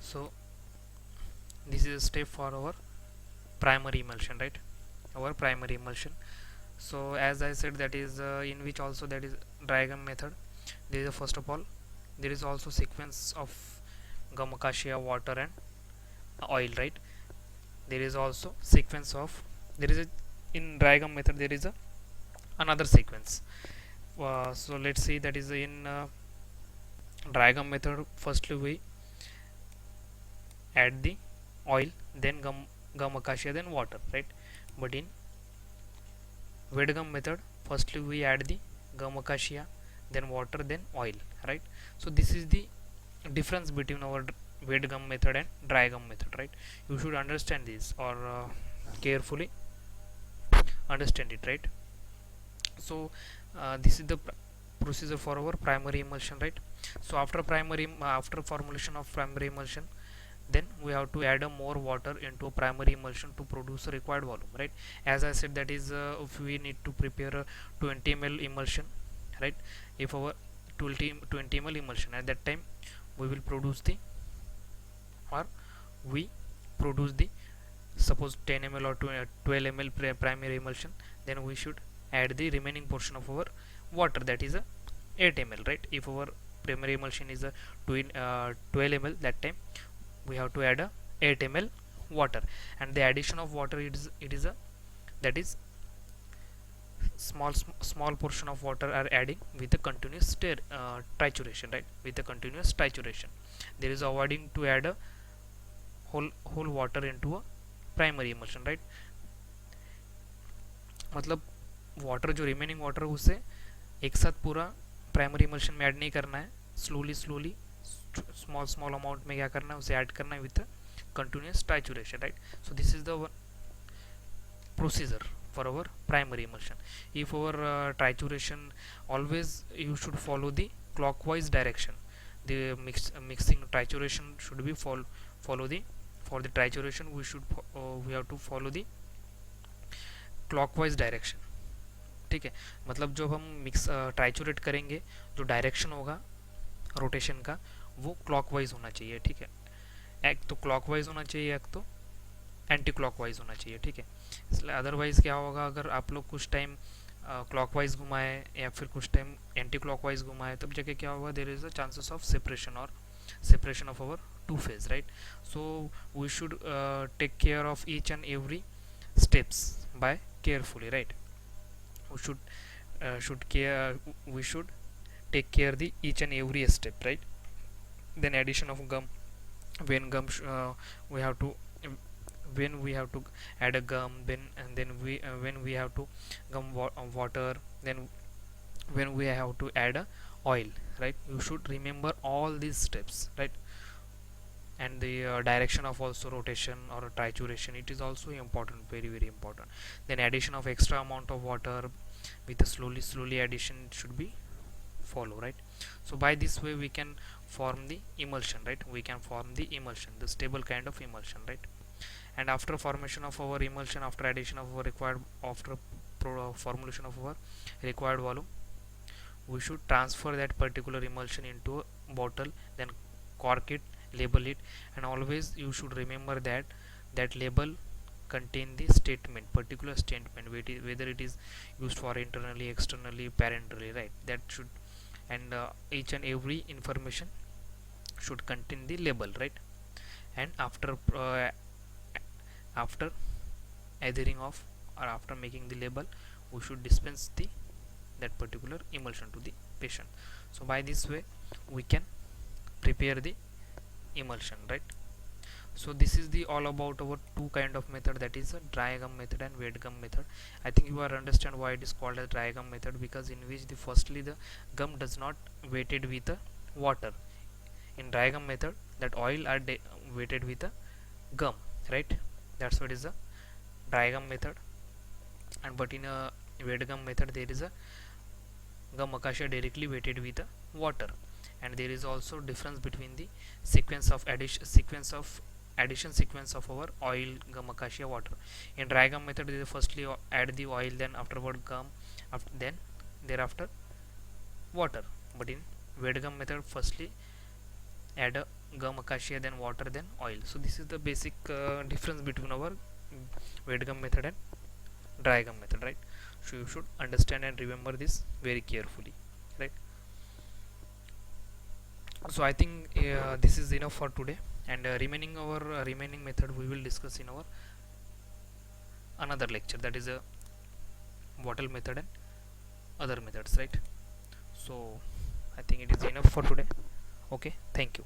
So this is a step for our primary emulsion, right? Our primary emulsion. So as I said, that is in which also that is diagram method. There is a, first of all, there is also sequence of gum acacia, water and oil, right? There is also sequence of, there is a, in diagram method there is a another sequence. So let's see, that is in diagram method. Firstly we add the oil, then gum acacia, then water, right? But in wet gum method, firstly we add the gum acacia, then water, then oil, right? So this is the difference between our wet gum method and dry gum method, right? You should understand this, or carefully understand it, right? So this is the procedure for our primary emulsion, right? So after after formulation of primary emulsion, then we have to add a more water into a primary emulsion to produce a required volume, right? As I said, that is if we need to prepare a 20 ml emulsion, right? If our 20 ml emulsion, at that time we will produce the, or we produce the, suppose 10 ml or 12 ml primary emulsion, then we should add the remaining portion of our water, that is a 8 ml, right? If our primary emulsion is a 12 ml, that time we have to add a 8 ml water, and the addition of water, it is a, that is small portion of water are adding with a continuous trituration, right? With a continuous trituration, there is avoiding to add a whole water into a primary emulsion, right? मतलब water जो remaining water उसे एक साथ पूरा primary emulsion में add नहीं करना है, स्लोली स्मॉल अमाउंट में क्या करना है, उसे ऐड करना है with continuous trituration, right? So this is the procedure for our primary emulsion. If our trituration, always you should follow the clockwise direction. The mixing trituration should be follow the, for the trituration we have to follow the clockwise direction. ठीक है, मतलब जब हम mix ट्राइचुरेट करेंगे, जो direction होगा rotation का वो क्लॉकवाइज होना चाहिए, ठीक है? एक तो क्लॉकवाइज होना चाहिए, एक तो एंटी क्लॉकवाइज होना चाहिए, ठीक है? इसलिए अदरवाइज क्या होगा, अगर आप लोग कुछ टाइम क्लॉकवाइज घुमाए या फिर कुछ टाइम एंटी क्लॉकवाइज घुमाए, तब जगह क्या होगा, there is a chances of separation, और separation of our two phase, right? So we should take care of each and every steps by carefully, right? We should take care the each and every step, right? Then addition of gum, when we have to, when we have to add a gum, then we when we have to water, then when we have to add a oil, right? You should remember all these steps, right? And the direction of also rotation or trituration, it is also important, very important. Then addition of extra amount of water with a slowly addition should be follow, right? So by this way we can form the emulsion, right? We can form the emulsion, the stable kind of emulsion, right? And after formation of our emulsion, after addition of our required, after formulation of our required volume, we should transfer that particular emulsion into a bottle, then cork it, label it, and always you should remember that that label contain the statement, particular statement, whether it is used for internally, externally, parentally, right? That should, and each and every information should contain the label, right? And after adhering of, or after making the label, we should dispense the that particular emulsion to the patient. So by this way we can prepare the emulsion, right? So this is the all about our two kind of method, that is a dry gum method and wet gum method. I think you are understand why it is called as dry gum method, because in which the firstly the gum does not weighted with the water. In dry gum method, that oil are weighted with the gum, right? That's what is the dry gum method. And but in a wet gum method, there is a gum acacia directly weighted with the water. And there is also difference between the sequence of addition sequence of our oil, gum acacia, water. In dry gum method, they firstly add the oil, then afterward gum, then thereafter water. But in wet gum method, firstly add a gum acacia, then water, then oil. So this is the basic difference between our wet gum method and dry gum method, right? So you should understand and remember this very carefully, right? So I think this is enough for today, and remaining method we will discuss in our another lecture, that is a bottle method and other methods, right? So I think it is enough for today. Okay, thank you.